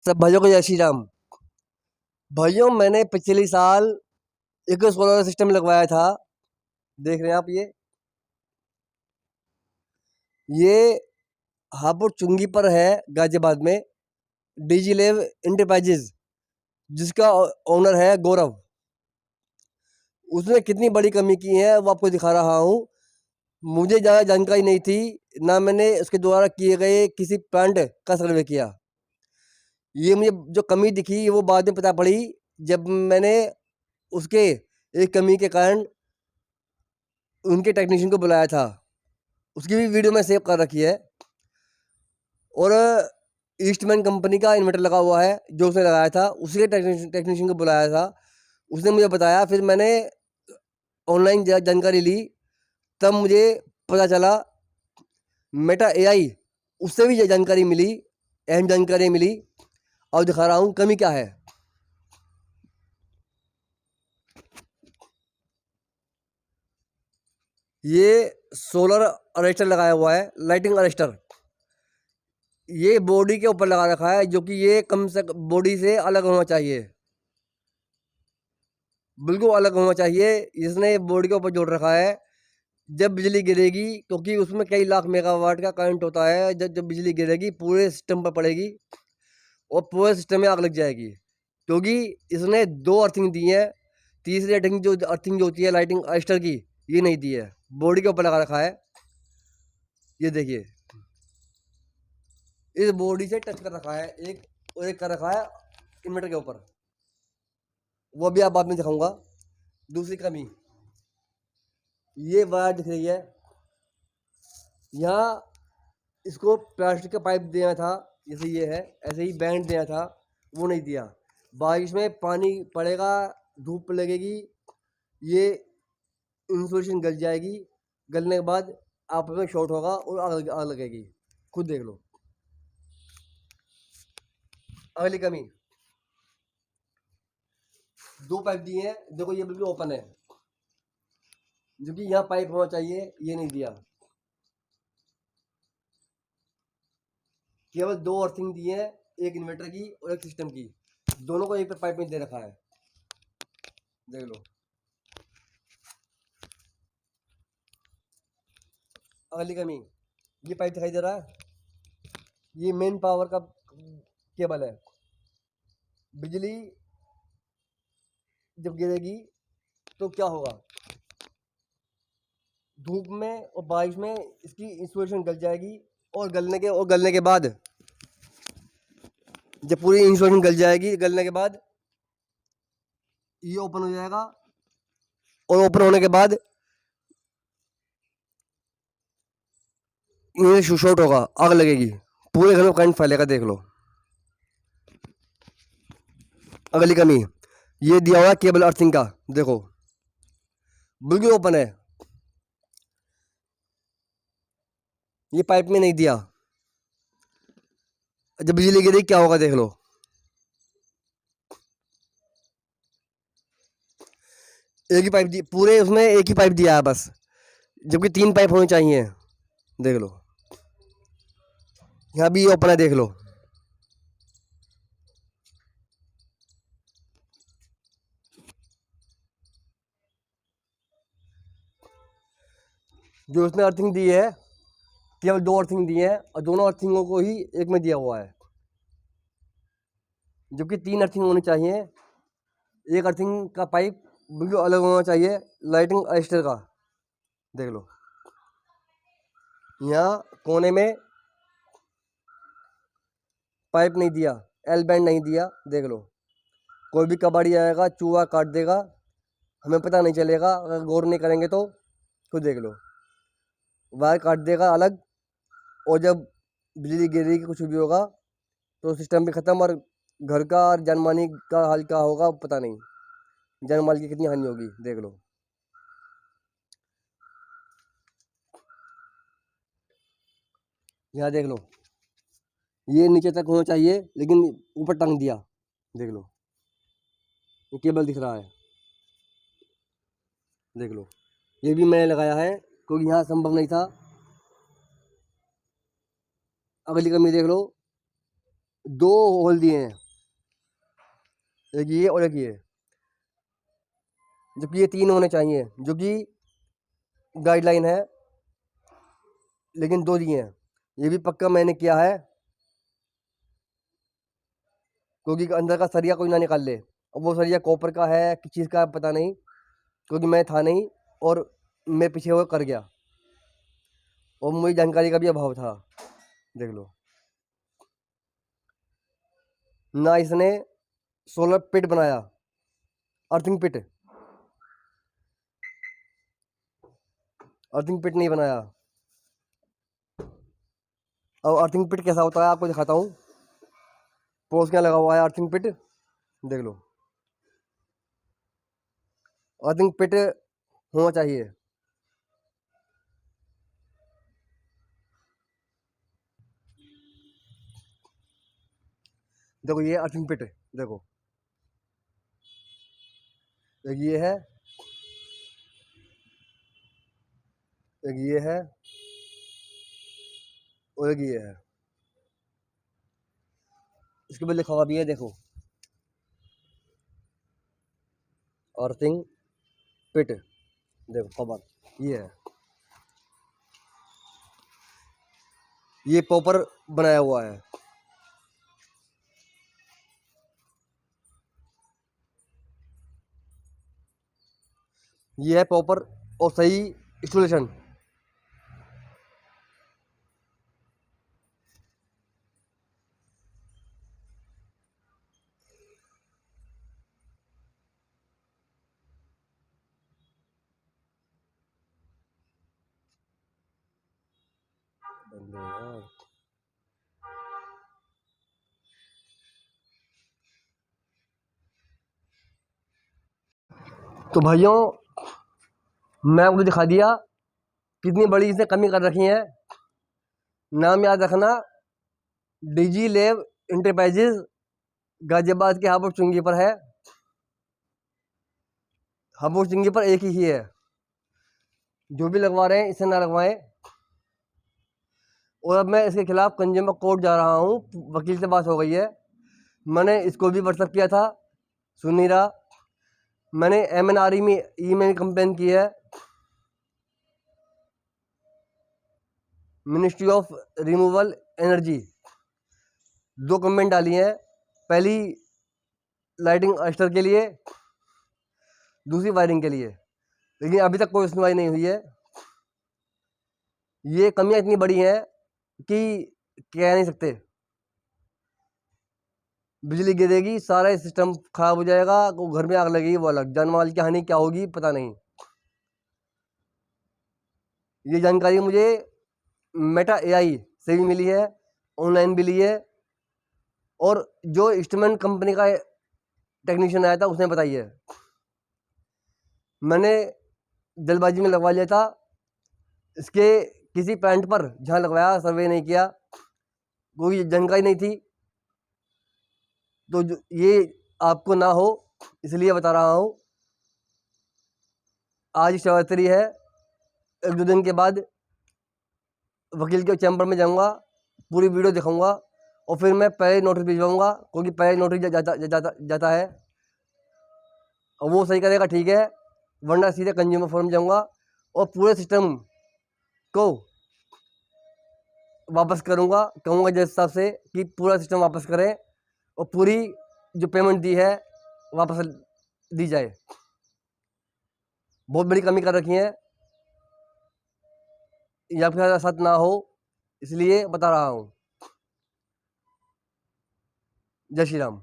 सब भाइयों को जय श्री राम। भाइयों, मैंने पिछले साल एक सोलर सिस्टम लगवाया था। देख रहे हैं आप ये हापुड़ चुंगी पर है, गाजियाबाद में, डिजिलेव इंटरप्राइजेज, जिसका ओनर है गौरव। उसने कितनी बड़ी कमी की है वो आपको दिखा रहा हूँ। मुझे ज़्यादा जानकारी नहीं थी, ना मैंने उसके द्वारा किए गए किसी प्लांट का सर्वे किया। ये मुझे जो कमी दिखी वो बाद में पता पड़ी, जब मैंने उसके एक कमी के कारण उनके टेक्नीशियन को बुलाया था। उसकी भी वीडियो मैं सेव कर रखी है। और ईस्टमैन कंपनी का इन्वर्टर लगा हुआ है जो उसने लगाया था, उसी के टेक्नीशियन को बुलाया था। उसने मुझे बताया, फिर मैंने ऑनलाइन जानकारी ली, तब मुझे पता चला। मेटा एआई, उससे भी जानकारी मिली, अहम जानकारी मिली। और दिखा रहा हूँ कमी क्या है। ये सोलर अरेस्टर लगाया हुआ है, लाइटिंग अरेस्टर। ये बॉडी के ऊपर लगा रखा है, जो कि ये कम से कम बॉडी से अलग होना चाहिए, बिल्कुल अलग होना चाहिए। इसने बॉडी के ऊपर जोड़ रखा है। जब बिजली गिरेगी, क्योंकि उसमें कई लाख मेगावाट का करंट होता है, जब जब बिजली गिरेगी पूरे सिस्टम पर पड़ेगी और पूरे सिस्टम में आग लग जाएगी। क्योंकि इसने 2 अर्थिंग दी है। तीसरी अर्थिंग जो होती है लाइटिंग अरेस्टर की, ये नहीं दी है। बॉडी के ऊपर लगा रखा है। ये देखिए, इस बॉडी से टच कर रखा है एक, और एक कर रखा है इन्वर्टर के ऊपर। वो भी आप बाद में दिखाऊंगा। दूसरी कमी, ये वायर दिख रही है, यहाँ इसको प्लास्टिक का पाइप देना था, जैसे ये है, ऐसे ही बैंड देना था, वो नहीं दिया। बारिश में पानी पड़ेगा, धूप लगेगी, ये इंसुलेशन गल जाएगी। गलने के बाद आप में शॉर्ट होगा और आग लगेगी। खुद देख लो। अगली कमी, 2 पाइप दिए हैं, देखो ये बिल्कुल ओपन है, जो कि यहाँ पाइप होना चाहिए, ये नहीं दिया। केवल 2 अर्थिंग दी है, एक इन्वर्टर की और एक सिस्टम की, दोनों को एक पाइप में दे रखा है। देख लो। अगली कमी, ये पाइप दिखाई दे रहा है, ये मेन पावर का केबल है। बिजली जब गिरेगी तो क्या होगा, धूप में और बारिश में इसकी इंसुलेशन गल जाएगी, और गलने के बाद, जब पूरी इंसुलेशन गल जाएगी, गलने के बाद ये ओपन हो जाएगा, और ओपन होने के बाद ये शॉर्ट होगा, आग लगेगी, पूरे घर में करंट फैलेगा। देख लो। अगली कमी, ये दिया हुआ केबल अर्थिंग का, देखो बिल्कुल ओपन है, ये पाइप में नहीं दिया। जब बिजली गिरेगी क्या होगा, देख लो। एक ही पाइप दी, पूरे उसमें एक ही पाइप दिया है बस, जबकि 3 पाइप होने चाहिए। देख लो, यहाँ भी ओपन है, देख लो। जो उसने अर्थिंग दी है, केवल 2 अर्थिंग दी है, और दोनों अर्थिंगों को ही एक में दिया हुआ है, जबकि 3 अर्थिंग होनी चाहिए। एक अर्थिंग का पाइप बिल्कुल अलग होना चाहिए, लाइटिंग अरेस्टर का। देख लो, यहाँ कोने में पाइप नहीं दिया, एल बैंड नहीं दिया। देख लो, कोई भी कबाड़ी आएगा, चूहा काट देगा, हमें पता नहीं चलेगा अगर गौर नहीं करेंगे तो। खुद देख लो, वायर काट देगा अलग, और जब बिजली गिरेगी, कुछ भी होगा, तो सिस्टम भी ख़त्म, और घर का और जानमानी का हाल क्या होगा पता नहीं, जान माल की कितनी हानि होगी। देख लो। यहाँ देख लो, ये नीचे तक होना चाहिए, लेकिन ऊपर टांग दिया। देख लो, ये केबल दिख रहा है, देख लो। ये भी मैंने लगाया है, क्योंकि यहाँ संभव नहीं था। अगली कमी देख लो, 2 होल दिए हैं, एक ये और एक ये, जबकि ये 3 होने चाहिए, जो कि गाइडलाइन है, लेकिन 2 दिए हैं। ये भी पक्का मैंने किया है, क्योंकि अंदर का सरिया कोई ना निकाल ले। अब वो सरिया कॉपर का है किस चीज़ का है पता नहीं, क्योंकि मैं था नहीं और मैं पीछे होकर कर गया, और मुझे जानकारी का भी अभाव था। देख लो, ना इसने सोलर पिट बनाया, अर्थिंग पिट, अर्थिंग पिट नहीं बनाया। अब अर्थिंग पिट कैसा होता है आपको दिखाता हूँ। पोस्ट क्या लगा हुआ है अर्थिंग पिट, देख लो, अर्थिंग पिट होना चाहिए। देखो ये अर्थिंग पिट, देखो एक ये है, एक ये है, और एक ये है। इसके बाद लिखा हुआ भी है, देखो, अर्थिंग पिट, देखो कवर ये है, ये प्रॉपर बनाया हुआ है। ये है प्रॉपर और सही इंस्टॉलेशन। तो भाइयों, मैं आपको दिखा दिया कितनी बड़ी इसने कमी कर रखी है। नाम याद रखना, डिजी लैब इंटरप्राइजेज, गाजियाबाद के हापुड़ चुंगी पर है। हापुड़ चुंगी पर एक ही है। जो भी लगवा रहे हैं इसे ना लगवाएं। और अब मैं इसके खिलाफ कंज्यूमर कोर्ट जा रहा हूँ, वकील से बात हो गई है। मैंने इसको भी व्हाट्सअप किया था, सुन नहीं रहा। मैंने MNRE में ईमेल कंप्लेन की है, ministry of renewable energy. 2 comment डाली हैं, पहली लाइटिंग अस्टर के लिए, दूसरी वायरिंग के लिए, लेकिन अभी तक कोई सुनवाई नहीं हुई है। ये कमियां इतनी बड़ी हैं कि कह नहीं सकते। बिजली गिरेगी, सारा सिस्टम खराब हो जाएगा, घर में आग लगेगी, वो अलग, जान माल की हानि क्या होगी पता नहीं। ये जानकारी मुझे मेटा AI से भी मिली है, ऑनलाइन भी ली है, और जो इंस्ट्रूमेंट कंपनी का टेक्नीशियन आया था उसने बताई है। मैंने जल्दबाजी में लगवा लिया था। इसके किसी प्लांट पर जहाँ लगवाया सर्वे नहीं किया, कोई जानकारी नहीं थी। तो ये आपको ना हो इसलिए बता रहा हूँ। आज शिवरात्रि है, 1-2 दिन के बाद वकील के चैम्बर में जाऊँगा, पूरी वीडियो दिखाऊँगा, और फिर मैं पहले नोटिस भिजवाऊँगा, क्योंकि पहले नोटिस जाता है। और वो सही करेगा ठीक है, वरना सीधे कंज्यूमर फोरम जाऊँगा और पूरे सिस्टम को वापस करूँगा। कहूँगा जिस हिसाब से कि पूरा सिस्टम वापस करें, और पूरी जो पेमेंट दी है वापस दी जाए। बहुत बड़ी कमी कर रखी है, ये आपके साथ ना हो इसलिए बता रहा हूँ। जय श्री राम।